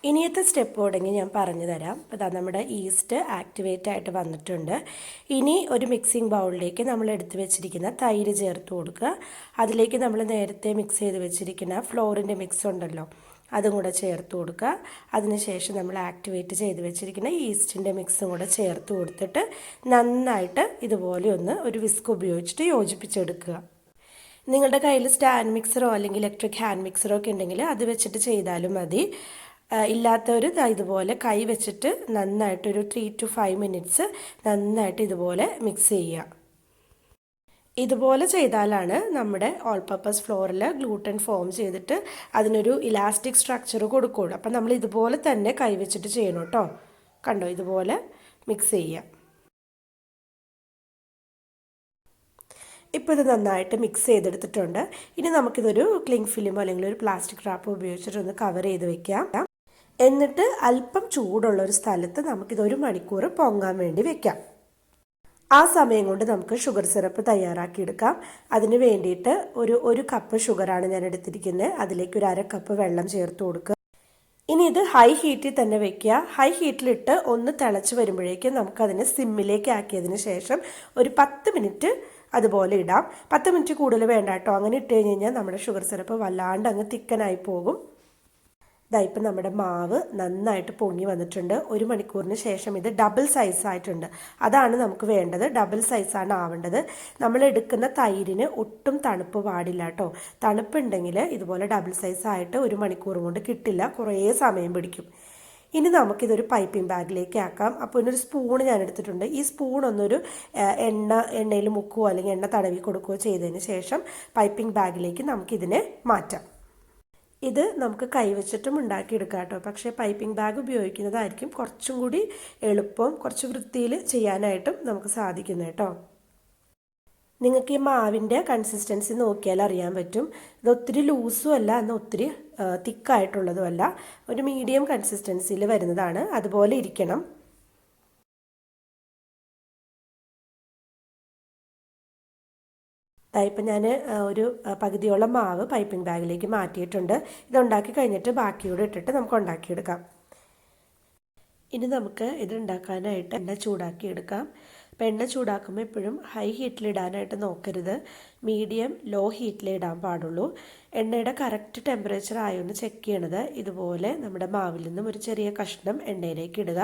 ഇനിയത്തെ step തുടങ്ങി ഞാൻ പറഞ്ഞു തരാം. അപ്പോൾ നമ്മുടെ ഈസ്റ്റ് ആക്ടിവേറ്റ് ആയിട്ട് വന്നിട്ടുണ്ട്. ഇനി ഒരു മിക്സിംഗ് ബൗളിലേക്ക് നമ്മൾ എടുത്തു വെച്ചിരിക്കുന്ന തൈര് ചേർത്ത് കൊടുക്കുക. അതിലേക്ക് നമ്മൾ നേരത്തെ മിക്സ് ചെയ്ത് വെച്ചിരിക്കുന്ന ഫ്ലോറിൻ്റെ മിക്സ് ഉണ്ടല്ലോ, അതും കൂടെ ചേർത്ത് കൊടുക്കുക. അതിനുശേഷം നമ്മൾ ആക്ടിവേറ്റ് ചെയ്ത് വെച്ചിരിക്കുന്ന ഈസ്റ്റിൻ്റെ മിക്സും കൂടെ ചേർത്ത് കൊടുത്തിട്ട് നന്നായിട്ട് ഇതുപോലെ ഒരു വിസ്ക് ഉപയോഗിച്ചിട്ട് യോജിപ്പിച്ചെടുക്കുക. നിങ്ങളുടെ കയ്യിൽ സ്റ്റാൻഡ് മിക്സറോ അല്ലെങ്കിൽ ഇലക്ട്രിക് ഹാൻഡ് മിക്സറോ ഒക്കെ ഉണ്ടെങ്കിൽ അത് വെച്ചിട്ട് ചെയ്താലും മതി. ഇല്ലാത്തവർ ഇതുപോലെ കൈ വെച്ചിട്ട് നന്നായിട്ടൊരു 3 to 5 മിനിറ്റ്സ് നന്നായിട്ട് ഇതുപോലെ മിക്സ് ചെയ്യുക. ഇതുപോലെ ചെയ്താലാണ് നമ്മുടെ ഓൾ പർപ്പസ് ഫ്ലോറിൽ ഗ്ലൂട്ടൻ ഫോം ചെയ്തിട്ട് അതിനൊരു ഇലാസ്റ്റിക് സ്ട്രക്ചർ കൊടുക്കുകയുള്ളൂ. അപ്പം നമ്മൾ ഇതുപോലെ തന്നെ കൈ വെച്ചിട്ട് ചെയ്യണം കേട്ടോ. കണ്ടോ, ഇതുപോലെ മിക്സ് ചെയ്യുക. ഇപ്പോൾ ഇത് നന്നായിട്ട് മിക്സ് ചെയ്തെടുത്തിട്ടുണ്ട്. ഇനി നമുക്കിതൊരു ക്ലിംഗ് ഫിലിമോ അല്ലെങ്കിൽ ഒരു പ്ലാസ്റ്റിക് റാപ്പോ ഉപയോഗിച്ചിട്ടൊന്ന് കവർ ചെയ്ത് വെക്കാം. എന്നിട്ട് അല്പം ചൂടുള്ള ഒരു സ്ഥലത്ത് നമുക്കിത് 1 മണിക്കൂർ പൊങ്ങാൻ വേണ്ടി വെക്കാം. ആ സമയം കൊണ്ട് നമുക്ക് ഷുഗർ സിറപ്പ് തയ്യാറാക്കിയെടുക്കാം. അതിന് വേണ്ടിയിട്ട് ഒരു കപ്പ് ഷുഗറാണ് ഞാൻ എടുത്തിരിക്കുന്നത്. അതിലേക്ക് ഒരു 1/2 കപ്പ് വെള്ളം ചേർത്ത് കൊടുക്കുക. ഇനി ഇത് ഹൈ ഹീറ്റിൽ തന്നെ വെക്കുക. ഹൈ ഹീറ്റിലിട്ട് ഒന്ന് തിളച്ച് വരുമ്പോഴേക്കും നമുക്കതിനെ സിമ്മിലേക്ക് ആക്കിയതിന് ശേഷം ഒരു 10 മിനിറ്റ് അതുപോലെ ഇടാം. 10 മിനിറ്റ് കൂടുതൽ വേണ്ട കേട്ടോ. അങ്ങനെ ഇട്ട് കഴിഞ്ഞാൽ നമ്മുടെ ഷുഗർ സിറപ്പ് വല്ലാണ്ട് അങ്ങ് തിക്കനായി പോകും. ഇപ്പം നമ്മുടെ മാവ് നന്നായിട്ട് പൊങ്ങി വന്നിട്ടുണ്ട്. 1 മണിക്കൂറിന് ശേഷം ഇത് ഡബിൾ സൈസ് ആയിട്ടുണ്ട്. അതാണ് നമുക്ക് വേണ്ടത്. ഡബിൾ സൈസാണ് ആവേണ്ടത്. നമ്മൾ എടുക്കുന്ന തൈരിന് ഒട്ടും തണുപ്പ് പാടില്ല കേട്ടോ. തണുപ്പുണ്ടെങ്കിൽ ഇതുപോലെ ഡബിൾ സൈസ് ആയിട്ട് 1 മണിക്കൂർ കൊണ്ട് കിട്ടില്ല, കുറേ സമയം പിടിക്കും. ഇനി നമുക്കിതൊരു പൈപ്പിംഗ് ബാഗിലേക്ക് ആക്കാം. അപ്പോൾ ഇതിനൊരു സ്പൂൺ ഞാൻ എടുത്തിട്ടുണ്ട്. ഈ സ്പൂൺ ഒന്നൊരു എണ്ണയിൽ മുക്കുകയോ അല്ലെങ്കിൽ എണ്ണ തടവി കൊടുക്കുകയോ ചെയ്തതിന് ശേഷം പൈപ്പിംഗ് ബാഗിലേക്ക് നമുക്കിതിനെ മാറ്റാം. ഇത് നമുക്ക് കൈവച്ചിട്ടും ഉണ്ടാക്കിയെടുക്കാം കേട്ടോ. പക്ഷേ പൈപ്പിംഗ് ബാഗ് ഉപയോഗിക്കുന്നതായിരിക്കും കുറച്ചും കൂടി എളുപ്പം, കുറച്ച് വൃത്തിയിൽ ചെയ്യാനായിട്ടും നമുക്ക് സാധിക്കുന്നത് കേട്ടോ. നിങ്ങൾക്ക് ഈ മാവിൻ്റെ കൺസിസ്റ്റൻസി നോക്കിയാൽ അറിയാൻ പറ്റും. ഇത് ഒത്തിരി ലൂസും അല്ല, എന്നാൽ ഒത്തിരി തിക്കായിട്ടുള്ളതും അല്ല. ഒരു മീഡിയം കൺസിസ്റ്റൻസിയിൽ വരുന്നതാണ്. അതുപോലെ ഇരിക്കണം. ഇപ്പം ഞാൻ ഒരു പകുതിയോളം മാവ് പൈപ്പിംഗ് ബാഗിലേക്ക് മാറ്റിയിട്ടുണ്ട്. ഇതുണ്ടാക്കി കഴിഞ്ഞിട്ട് ബാക്കിയോടെ ഇട്ടിട്ട് നമുക്ക് ഉണ്ടാക്കിയെടുക്കാം. ഇനി നമുക്ക് ഇത് ഉണ്ടാക്കാനായിട്ട് എണ്ണ ചൂടാക്കിയെടുക്കാം. അപ്പോൾ എണ്ണ ചൂടാക്കുമ്പോൾ എപ്പോഴും ഹൈ ഹീറ്റിലിടാനായിട്ട് നോക്കരുത്. മീഡിയം ലോ ഹീറ്റിലേ ഇടാൻ പാടുള്ളൂ. എണ്ണയുടെ കറക്റ്റ് ടെമ്പറേച്ചർ ആയൊന്ന് ചെക്ക് ചെയ്യണത് ഇതുപോലെ നമ്മുടെ മാവിൽ നിന്നും ഒരു ചെറിയ കഷ്ണം എണ്ണയിലേക്ക് ഇടുക.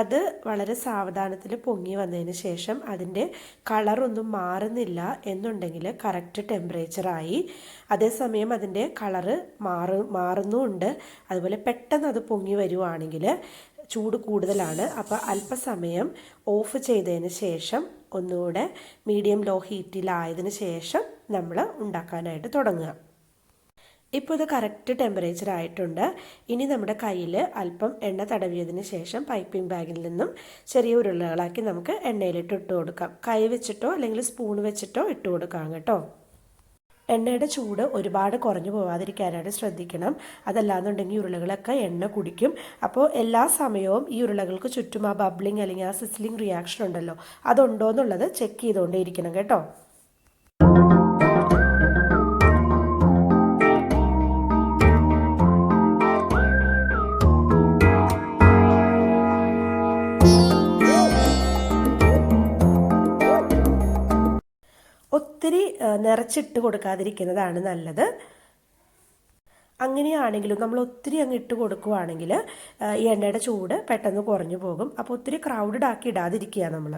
അത് വളരെ സാവധാനത്തിൽ പൊങ്ങി വന്നതിന് ശേഷം അതിൻ്റെ കളറൊന്നും മാറുന്നില്ല എന്നുണ്ടെങ്കിൽ കറക്റ്റ് ടെമ്പറേച്ചറായി. അതേസമയം അതിൻ്റെ കളറ് മാറുന്നുമുണ്ട്. അതുപോലെ പെട്ടെന്ന് അത് പൊങ്ങി വരുവാണെങ്കിൽ ചൂട് കൂടുതലാണ്. അപ്പോൾ അല്പസമയം ഓഫ് ചെയ്തതിന് ശേഷം ഒന്നുകൂടെ മീഡിയം ലോ ഹീറ്റിലായതിനു ശേഷം നമ്മൾ ഉണ്ടാക്കാനായിട്ട് തുടങ്ങുക. ഇപ്പോൾ ഇത് കറക്റ്റ് ടെമ്പറേച്ചർ ആയിട്ടുണ്ട്. ഇനി നമ്മുടെ കയ്യിൽ അല്പം എണ്ണ തടവിയതിന് ശേഷം പൈപ്പിംഗ് ബാഗിൽ നിന്നും ചെറിയ ഉരുളകളാക്കി നമുക്ക് എണ്ണയിലിട്ട് ഇട്ട് കൊടുക്കാം. കൈ വെച്ചിട്ടോ അല്ലെങ്കിൽ സ്പൂൺ വെച്ചിട്ടോ ഇട്ട് കൊടുക്കാം കേട്ടോ. എണ്ണയുടെ ചൂട് ഒരുപാട് കുറഞ്ഞു പോകാതിരിക്കാനായിട്ട് ശ്രദ്ധിക്കണം. അതല്ലാന്നുണ്ടെങ്കിൽ ഉരുളകളൊക്കെ എണ്ണ കുടിക്കും. അപ്പോൾ എല്ലാ സമയവും ഈ ഉരുളകൾക്ക് ചുറ്റും ആ ബബ്ലിംഗ് അല്ലെങ്കിൽ ആ സിസ്ലിംഗ് റിയാക്ഷൻ ഉണ്ടല്ലോ, അതുണ്ടോ എന്നുള്ളത് ചെക്ക് ചെയ്തുകൊണ്ടേ ഇരിക്കണം കേട്ടോ. ഒത്തിരി നിറച്ചിട്ട് കൊടുക്കാതിരിക്കുന്നതാണ് നല്ലത്. അങ്ങനെയാണെങ്കിലും നമ്മൾ ഒത്തിരി അങ്ങ് ഇട്ട് കൊടുക്കുകയാണെങ്കിൽ ഈ എണ്ണയുടെ ചൂട് പെട്ടെന്ന് കുറഞ്ഞു പോകും. അപ്പോൾ ഒത്തിരി ക്രൗഡഡ് ആക്കി ഇടാതിരിക്കുക നമ്മൾ.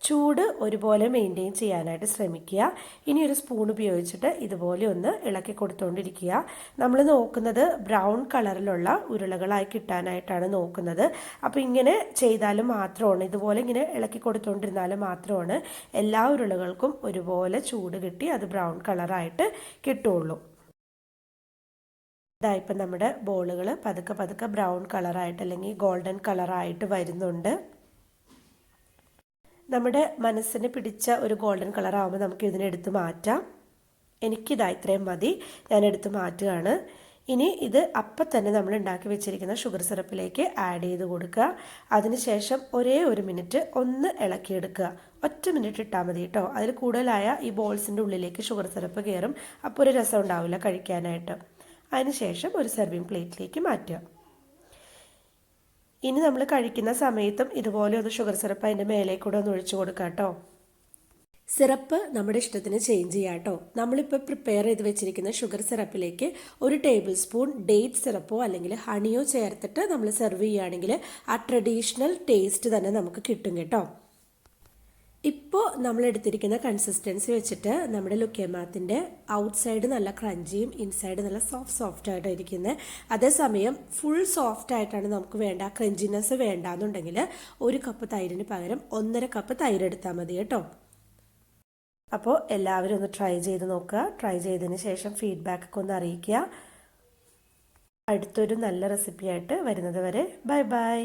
ചൂട് ഒരുപോലെ മെയിൻറ്റെയിൻ ചെയ്യാനായിട്ട് ശ്രമിക്കുക. ഇനി ഒരു സ്പൂൺ ഉപയോഗിച്ചിട്ട് ഇതുപോലെ ഒന്ന് ഇളക്കി കൊടുത്തുകൊണ്ടിരിക്കുക. നമ്മൾ നോക്കുന്നത് ബ്രൗൺ കളറിലുള്ള ഉരുളകളായി കിട്ടാനായിട്ടാണ് നോക്കുന്നത്. അപ്പോൾ ഇങ്ങനെ ചെയ്താലും മാത്രമാണ്, ഇതുപോലെ ഇങ്ങനെ ഇളക്കി കൊടുത്തുകൊണ്ടിരുന്നാലും മാത്രമാണ് എല്ലാ ഉരുളകൾക്കും ഒരുപോലെ ചൂട് കിട്ടി അത് ബ്രൗൺ കളറായിട്ട് കിട്ടുള്ളൂ. ഇപ്പം നമ്മുടെ ബോളുകൾ പതുക്കെ പതുക്കെ ബ്രൗൺ കളറായിട്ട് അല്ലെങ്കിൽ ഗോൾഡൻ കളറായിട്ട് വരുന്നുണ്ട്. നമ്മുടെ മനസ്സിന് പിടിച്ച ഒരു ഗോൾഡൻ കളർ ആകുമ്പോൾ നമുക്ക് ഇതിനെടുത്ത് മാറ്റാം. എനിക്കിതാ ഇത്രയും മതി, ഞാൻ എടുത്ത് മാറ്റുകയാണ്. ഇനി ഇത് അപ്പം തന്നെ നമ്മൾ ഉണ്ടാക്കി വെച്ചിരിക്കുന്ന ഷുഗർ സിറപ്പിലേക്ക് ആഡ് ചെയ്ത് കൊടുക്കുക. അതിനുശേഷം ഒരേ ഒരു മിനിറ്റ് ഒന്ന് ഇളക്കിയെടുക്കുക. ഒറ്റ മിനിറ്റ് ഇട്ടാൽ മതി കേട്ടോ. അതിൽ കൂടുതലായ ഈ ബോൾസിൻ്റെ ഉള്ളിലേക്ക് ഷുഗർ സിറപ്പ് കയറും. അപ്പോൾ ഒരു രസം ഉണ്ടാവില്ല കഴിക്കാനായിട്ട്. അതിനുശേഷം ഒരു സെർവിങ് പ്ലേറ്റിലേക്ക് മാറ്റുക. ഇനി നമ്മൾ കഴിക്കുന്ന സമയത്തും ഇതുപോലെ ഒന്ന് ഷുഗർ സിറപ്പ് അതിൻ്റെ മേലേക്കൂടെ ഒന്ന് ഒഴിച്ചു കൊടുക്കുക കേട്ടോ. സിറപ്പ് നമ്മുടെ ഇഷ്ടത്തിന് ചേഞ്ച് ചെയ്യാം കേട്ടോ. നമ്മളിപ്പോൾ പ്രിപ്പയർ ചെയ്ത് വെച്ചിരിക്കുന്ന ഷുഗർ സിറപ്പിലേക്ക് 1 ടേബിൾ സ്പൂൺ ഡേറ്റ് സിറപ്പോ അല്ലെങ്കിൽ ഹണിയോ ചേർത്തിട്ട് നമ്മൾ സെർവ് ചെയ്യുകയാണെങ്കിൽ ആ ട്രഡീഷണൽ ടേസ്റ്റ് തന്നെ നമുക്ക് കിട്ടും കേട്ടോ. ഇപ്പോൾ നമ്മൾ എടുത്തിരിക്കുന്ന കൺസിസ്റ്റൻസി വെച്ചിട്ട് നമ്മുടെ ലുക്കൈമാത്തിൻ്റെ ഔട്ട്സൈഡ് നല്ല ക്രഞ്ചിയും ഇൻസൈഡ് നല്ല സോഫ്റ്റ് ആയിട്ടാണ് ഇരിക്കുന്നത്. അതേസമയം ഫുൾ സോഫ്റ്റ് ആയിട്ടാണ് നമുക്ക് വേണ്ട, ക്രഞ്ചിനെസ് വേണ്ടാന്നുണ്ടെങ്കിൽ 1 കപ്പ് തൈരിന് പകരം 1.5 കപ്പ് തൈര് എടുത്താൽ മതി കേട്ടോ. അപ്പോൾ എല്ലാവരും ഒന്ന് ട്രൈ ചെയ്ത് നോക്കുക. ട്രൈ ചെയ്തതിന് ശേഷം ഫീഡ്ബാക്കൊക്കെ ഒന്ന് അറിയിക്കുക. അടുത്തൊരു നല്ല റെസിപ്പിയായിട്ട് വരുന്നത് വരെ ബൈ ബൈ.